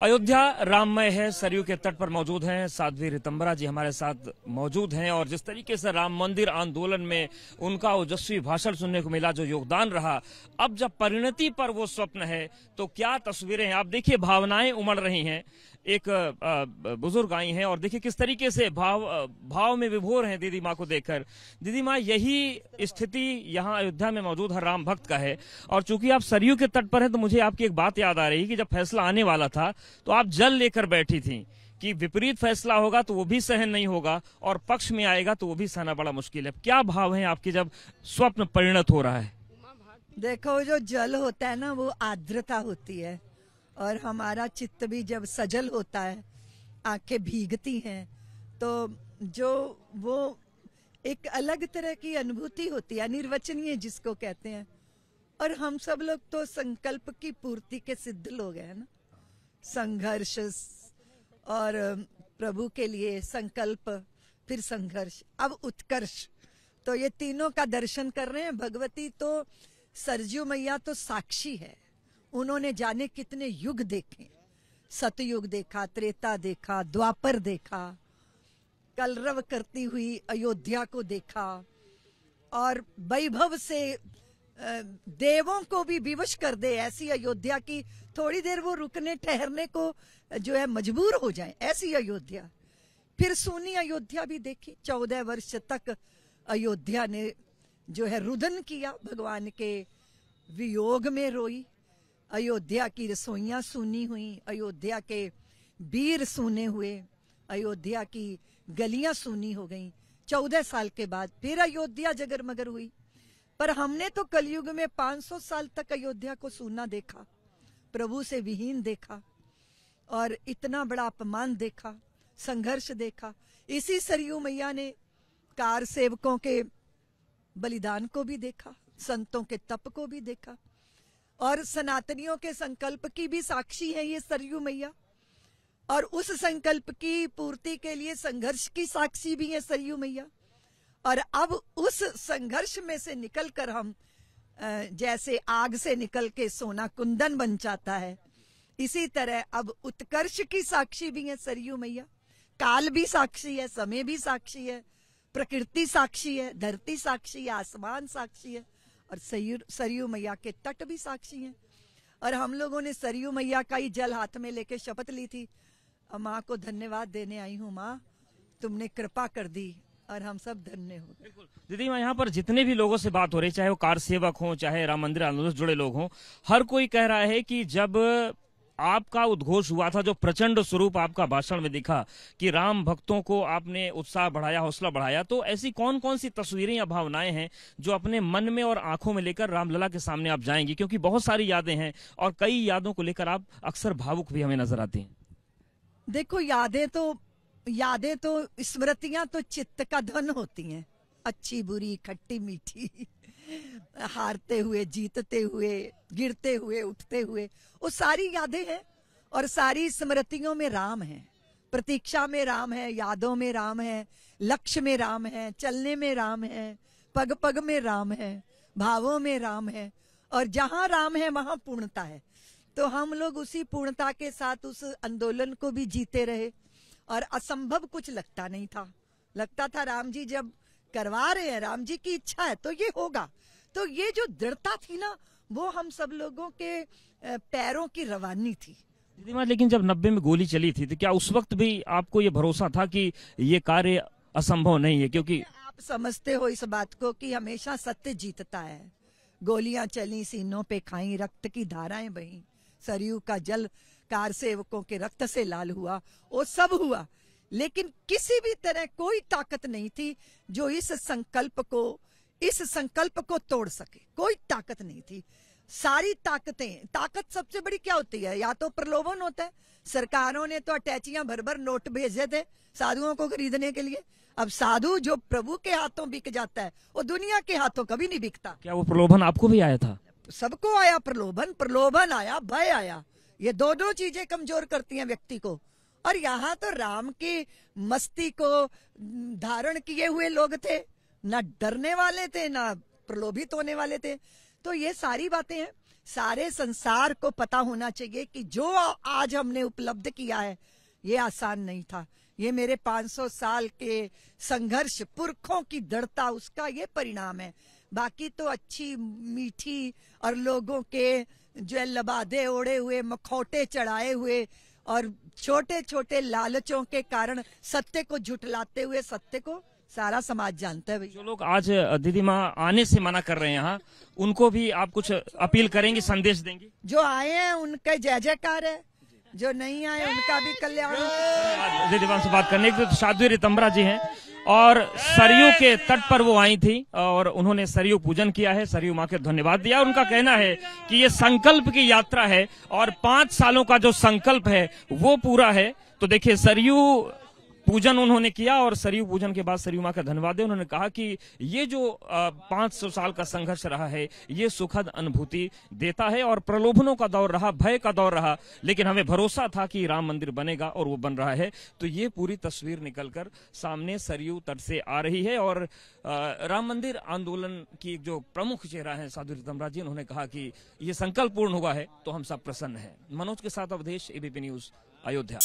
अयोध्या राममय है। सरयू के तट पर मौजूद हैं साध्वी रितंबरा जी हमारे साथ मौजूद हैं और जिस तरीके से राम मंदिर आंदोलन में उनका ओजस्वी भाषण सुनने को मिला, जो योगदान रहा, अब जब परिणति पर वो स्वप्न है तो क्या तस्वीरें हैं। आप देखिए, भावनाएं उमड़ रही हैं। एक बुजुर्ग आई हैं और देखिए किस तरीके से भाव में विभोर हैं दीदी माँ को देखकर। दीदी माँ, यही स्थिति यहाँ अयोध्या में मौजूद हर राम भक्त का है। और चूंकि आप सरयू के तट पर हैं तो मुझे आपकी एक बात याद आ रही कि जब फैसला आने वाला था तो आप जल लेकर बैठी थी कि विपरीत फैसला होगा तो वो भी सहन नहीं होगा और पक्ष में आएगा तो वो भी सहना बड़ा मुश्किल है। क्या भाव है आपके जब स्वप्न परिणत हो रहा है? देखो, जो जल होता है ना, वो आर्द्रता होती है और हमारा चित्त भी जब सजल होता है, आंखें भीगती हैं, तो जो वो एक अलग तरह की अनुभूति होती है, अनिर्वचनीय जिसको कहते हैं। और हम सब लोग तो संकल्प की पूर्ति के सिद्ध लोग हैं ना। संघर्ष और प्रभु के लिए संकल्प, फिर संघर्ष, अब उत्कर्ष, तो ये तीनों का दर्शन कर रहे हैं। भगवती तो, सरजू मैया तो साक्षी है। उन्होंने जाने कितने युग देखे, सतयुग देखा, त्रेता देखा, द्वापर देखा, कलरव करती हुई अयोध्या को देखा और वैभव से देवों को भी विवश कर दे ऐसी अयोध्या की थोड़ी देर वो रुकने ठहरने को जो है मजबूर हो जाए, ऐसी अयोध्या। फिर सूनी अयोध्या भी देखी। 14 वर्ष तक अयोध्या ने जो है रुदन किया, भगवान के वियोग में रोई। अयोध्या की रसोइयां सूनी हुई, अयोध्या के वीर सूने हुए, अयोध्या की गलियां सूनी हो गईं। 14 साल के बाद फिर अयोध्या जगरमगर हुई। पर हमने तो कलयुग में 500 साल तक अयोध्या को सूना देखा, प्रभु से विहीन देखा और इतना बड़ा अपमान देखा, संघर्ष देखा। इसी सरयू मैया ने कार सेवकों के बलिदान को भी देखा, संतों के तप को भी देखा और सनातनियों के संकल्प की भी साक्षी है ये सरयू मैया। और उस संकल्प की पूर्ति के लिए संघर्ष की साक्षी भी है सरयू मैया। और अब उस संघर्ष में से निकलकर हम जैसे आग से निकल के सोना कुंदन बन जाता है, इसी तरह अब उत्कर्ष की साक्षी भी है सरयू मैया। काल भी साक्षी है, समय भी साक्षी है, प्रकृति साक्षी है, धरती साक्षी है, आसमान साक्षी है और सरयू मैया के तट भी साक्षी हैं। और हम लोगों ने सरयू मैया का ही जल हाथ में लेके शपथ ली थी। माँ को धन्यवाद देने आई हूँ, माँ तुमने कृपा कर दी और हम सब धन्य हो गए। दीदी माँ, यहाँ पर जितने भी लोगों से बात हो रही, चाहे वो कार सेवक हों, चाहे राम मंदिर आंदोलन से जुड़े लोग हों, हर कोई कह रहा है कि जब आपका उद्घोष हुआ था, जो प्रचंड स्वरूप आपका भाषण में दिखा कि राम भक्तों को आपने उत्साह बढ़ाया, हौसला बढ़ाया, तो ऐसी कौन कौन सी तस्वीरें या भावनाएं हैं जो अपने मन में और आंखों में लेकर रामलला के सामने आप जाएंगी? क्योंकि बहुत सारी यादें हैं और कई यादों को लेकर आप अक्सर भावुक भी हमें नजर आती हैं। देखो, यादें तो स्मृतियां तो चित्त का धन होती हैं, अच्छी बुरी, खट्टी मीठी, हारते हुए, जीतते हुए, गिरते हुए, उठते हुए, वो सारी यादें हैं। और सारी स्मृतियों में राम है, प्रतीक्षा में राम है, यादों में राम है, लक्ष्य में राम है, चलने में राम है, पग पग में राम है, भावों में राम है। और जहां राम है वहां पूर्णता है। तो हम लोग उसी पूर्णता के साथ उस आंदोलन को भी जीते रहे और असंभव कुछ लगता नहीं था। लगता था राम जी जब करवा रहे हैं, राम जी की इच्छा है तो ये होगा। तो ये जो दृढ़ता थी ना, वो हम सब लोगों के पैरों की रवानी थी। दीदी माँ, लेकिन जब 90 में गोली चली थी तो क्या उस वक्त भी आपको ये भरोसा था कि ये कार्य असंभव नहीं है? क्योंकि आप समझते हो इस बात को कि हमेशा सत्य जीतता है। गोलियां चली, सीनों पे खाई, रक्त की धाराएं बही, सरयू का जल कार सेवकों के रक्त से लाल हुआ, वो सब हुआ, लेकिन किसी भी तरह कोई ताकत नहीं थी जो इस संकल्प को तोड़ सके। कोई ताकत नहीं थी। सारी ताकत सबसे बड़ी क्या होती है? या तो प्रलोभन होता है। सरकारों ने तो अटैचियां भर भर नोट भेजे थे साधुओं को खरीदने के लिए। अब साधु जो प्रभु के हाथों बिक जाता है, वो दुनिया के हाथों कभी नहीं बिकता। क्या वो प्रलोभन आपको भी आया था? सबको आया प्रलोभन आया, भय आया। ये दो चीजें कमजोर करती हैं व्यक्ति को। और यहाँ तो राम की मस्ती को धारण किए हुए लोग थे, ना डरने वाले थे, ना प्रलोभित होने वाले थे। तो ये सारी बातें हैं। सारे संसार को पता होना चाहिए कि जो आज हमने उपलब्ध किया है ये आसान नहीं था। ये मेरे 500 साल के संघर्ष, पुरखों की दृढ़ता, उसका ये परिणाम है। बाकी तो अच्छी मीठी और लोगों के जो लबादे ओढ़े हुए, मखौटे चढ़ाए हुए और छोटे छोटे लालचों के कारण सत्य को झुठलाते हुए सत्य को सारा समाज जानता है। जो लोग आज दीदी माँ आने से मना कर रहे हैं यहाँ, उनको भी आप कुछ अपील करेंगे, संदेश देंगे? जो आए हैं उनका जय जयकार है, जो नहीं आए उनका भी कल्याण हो। दीदी माँ से बात करने के लिए साध्वी रितंबरा जी हैं और सरयू के तट पर वो आई थी और उन्होंने सरयू पूजन किया है, सरयू माँ के धन्यवाद दिया। उनका कहना है कि ये संकल्प की यात्रा है और 5 सालों का जो संकल्प है वो पूरा है। तो देखिए, सरयू पूजन उन्होंने किया और सरयू पूजन के बाद सरयू माँ का धन्यवाद दिया। उन्होंने कहा कि ये जो 500 साल का संघर्ष रहा है ये सुखद अनुभूति देता है और प्रलोभनों का दौर रहा, भय का दौर रहा, लेकिन हमें भरोसा था कि राम मंदिर बनेगा और वो बन रहा है। तो ये पूरी तस्वीर निकलकर सामने सरयू तट से आ रही है और राम मंदिर आंदोलन की जो प्रमुख चेहरा है साध्वी रितंबरा जी, उन्होंने कहा कि ये संकल्प पूर्ण हुआ है तो हम सब प्रसन्न हैं। मनोज के साथ अवधेश, एबीपी न्यूज, अयोध्या।